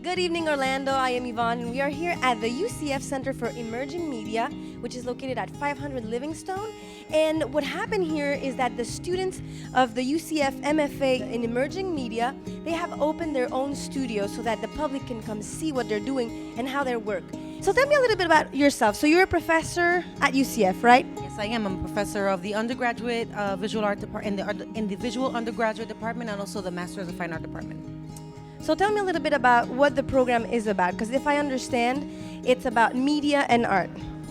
Good evening, Orlando. I am Yvonne, and we are here at the UCF Center for Emerging Media, which is located at 500 Livingstone. And what happened here is that the students of the UCF MFA in Emerging Media, they have opened their own studio so that the public can come see what they're doing and how they work. So tell me a little bit about yourself. So you're a professor at UCF, right? Yes, I am. I'm a professor of the undergraduate visual art department, in the visual undergraduate department, and also the Master's of Fine Art department. So tell me a little bit about what the program is about, because if I understand, it's about media and art.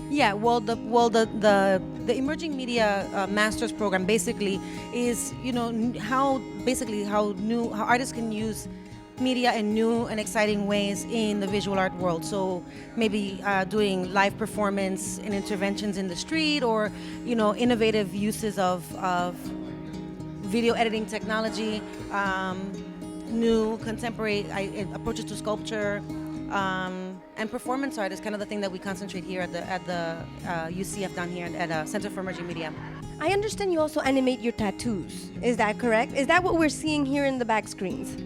Yeah, the emerging media master's program basically is how artists can use media in new and exciting ways in the visual art world. So maybe doing live performance and interventions in the street, or innovative uses of video editing technology. New contemporary approaches to sculpture, and performance art is kind of the thing that we concentrate here at the UCF down here at Center for Emerging Media. I understand you also animate your tattoos. Is that correct? Is that what we're seeing here in the back screens?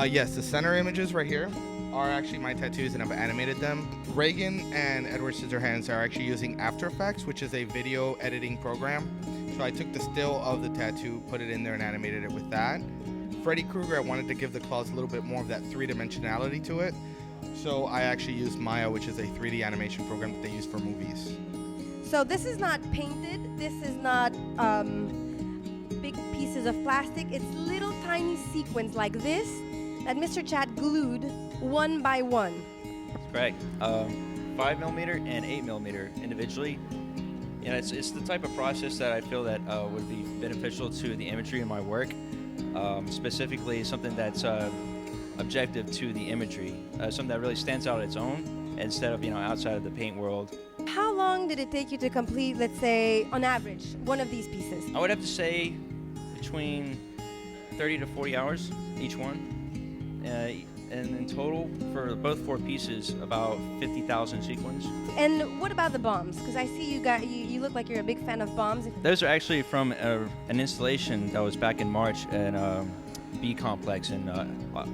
Yes, the center images right here are actually my tattoos, and I've animated them. Reagan and Edward Scissorhands are actually using After Effects, which is a video editing program. So I took the still of the tattoo, put it in there, and animated it with that. Freddy Krueger, I wanted to give the claws a little bit more of that three-dimensionality to it. So I actually used Maya, which is a 3D animation program that they use for movies. So this is not painted. This is not big pieces of plastic. It's little tiny sequins like this that Mr. Chad glued one by one. That's correct. 5mm and 8mm individually. And it's the type of process that I feel that would be beneficial to the imagery in my work. Specifically something that's objective to the imagery, something that really stands out on its own instead of outside of the paint world. How long did it take you to complete, let's say, on average, one of these pieces? I would have to say between 30 to 40 hours each one, and in total for both 4 pieces about 50,000 sequins. And what about the bombs? Because I see you look like you're a big fan of bombs. Those are actually from an installation that was back in March at B Complex in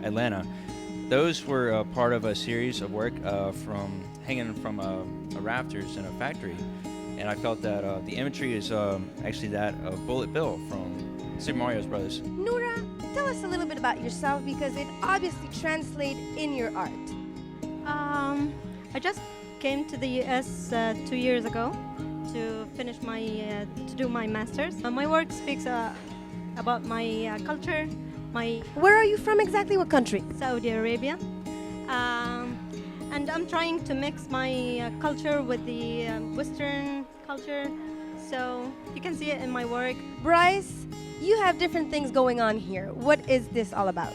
Atlanta. Those were part of a series of work from hanging from rafters in a factory, and I felt that the imagery is actually that of Bullet Bill from Super Mario Bros. Noura, tell us a little bit about yourself, because it obviously translates in your art. I just came to the US 2 years ago to finish to do my master's. My work speaks about my culture. Where are you from exactly? What country? Saudi Arabia. And I'm trying to mix my culture with the Western culture, so you can see it in my work. Bryce, you have different things going on here. What is this all about?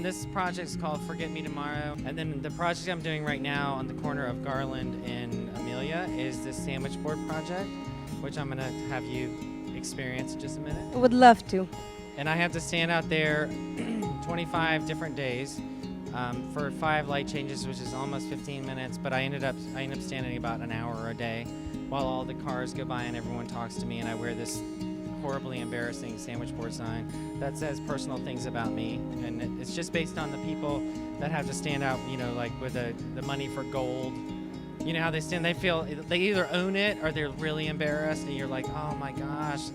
This project is called Forget Me Tomorrow, and then the project I'm doing right now on the corner of Garland and Amelia is this sandwich board project, which I'm going to have you experience in just a minute. I would love to. And I have to stand out there 25 different days for 5 light changes, which is almost 15 minutes, but I end up standing about an hour a day while all the cars go by and everyone talks to me, and I wear this horribly embarrassing sandwich board sign that says personal things about me, and it's just based on the people that have to stand out, like with the money for gold. You know how they stand, they either own it or they're really embarrassed, and you're like, oh my gosh,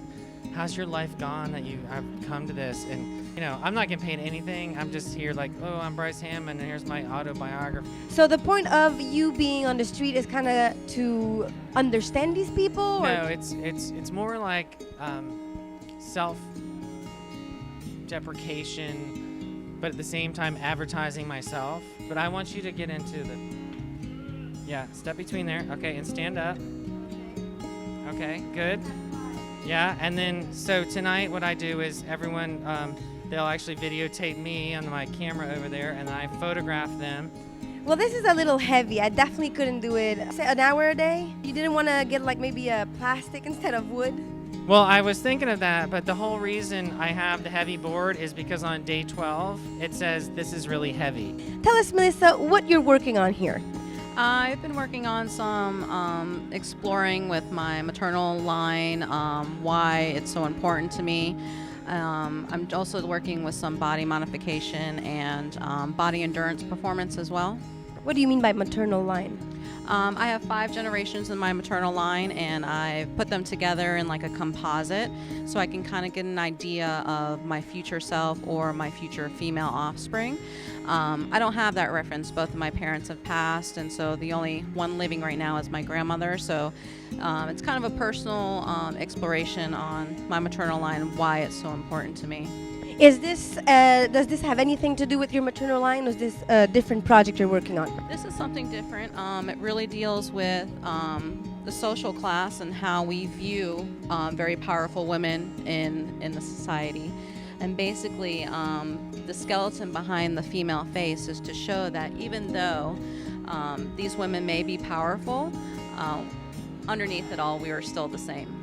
how's your life gone that you have come to this? And I'm not getting paid anything. I'm just here like, oh, I'm Bryce Ham, and here's my autobiography. So the point of you being on the street is kind of to understand these people? No, it's more like self-deprecation, but at the same time advertising myself. But I want you to get into step between there. Okay, and stand up. Okay, good. Yeah, and then so tonight what I do is everyone, they'll actually videotape me on my camera over there, and I photograph them. Well, this is a little heavy. I definitely couldn't do it. Say an hour a day? You didn't want to get like maybe a plastic instead of wood? Well, I was thinking of that, but the whole reason I have the heavy board is because on day 12, it says this is really heavy. Tell us, Melissa, what you're working on here. I've been working on some exploring with my maternal line, why it's so important to me. I'm also working with some body modification and body endurance performance as well. What do you mean by maternal line? I have 5 generations in my maternal line, and I've put them together in like a composite so I can kind of get an idea of my future self or my future female offspring. I don't have that reference. Both of my parents have passed, and so the only one living right now is my grandmother. So it's kind of a personal exploration on my maternal line and why it's so important to me. Is this does this have anything to do with your maternal line, or is this a different project you're working on? This is something different. It really deals with the social class and how we view very powerful women in the society. And basically, the skeleton behind the female face is to show that even though these women may be powerful, underneath it all, we are still the same.